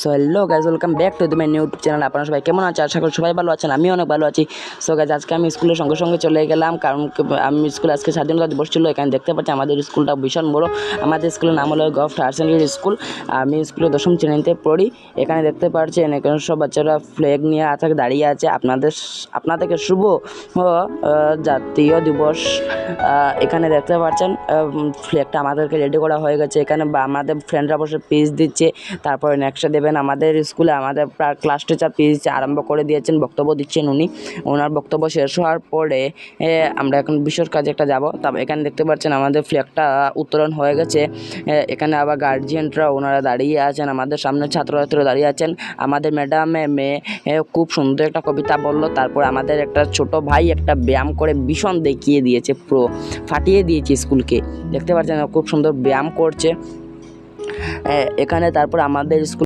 So hello guys, welcome back to my YouTube channel. আপনারা সবাই কেমন আছেন? আশা করি সবাই ভালো আছেন, আমি অনেক ভালো আছি। সো গাইজ, আজকে আমি স্কুলের সঙ্গে সঙ্গে চলে গেলাম, কারণ আমি স্কুলে আজকে স্বাধীনতা দিবস ছিল। এখানে দেখতে পাচ্ছি আমাদের স্কুলটা ভীষণ বড়। আমাদের স্কুলের নাম হলো গভট হায়ার সেকেন্ডারি স্কুল। আমি স্কুলে 10ম শ্রেণীতে পড়ি। এখানে দেখতে পাচ্ছেন এখানে সব বাচ্চারা ফ্ল্যাগ নিয়ে দাঁড়িয়ে আছে। আপনাদেরকে শুভ জাতীয় দিবস। এখানে দেখতে পাচ্ছেন ফ্ল্যাগটা আমাদেরকে রেডি করা হয়ে গেছে। এখানে আমাদের ফ্রেন্ডরা বসে পিচ দিচ্ছে, তারপরে নেক্সটে দেবেন আমাদের স্কুলে আমাদের ক্লাস টিচার পিচ আরম্ভ করে দিয়েছেন, বক্তব্য দিচ্ছেন উনি। ওনার বক্তব্য শেষ হওয়ার পরে আমরা এখন বিশেষ কাজে একটা যাব। তবে এখানে দেখতে পাচ্ছেন আমাদের ফ্ল্যাগটা উত্তোলন হয়ে গেছে। এখানে আবার গার্জিয়ানরা ওনারা দাঁড়িয়ে আছেন, আমাদের সামনে ছাত্রছাত্রীরা দাঁড়িয়ে আছেন। আমাদের ম্যাডামে খুব সুন্দর একটা কবিতা বললো। তারপর আমাদের একটা ছোট ভাই একটা ব্যায়াম করে ভীষণ দেখিয়ে দিয়েছে, পুরো ফাটিয়ে দিয়েছে স্কুলকে। দেখতে পাচ্ছেন খুব সুন্দর ব্যায়াম করছে এখানে। তারপর আমাদের স্কুল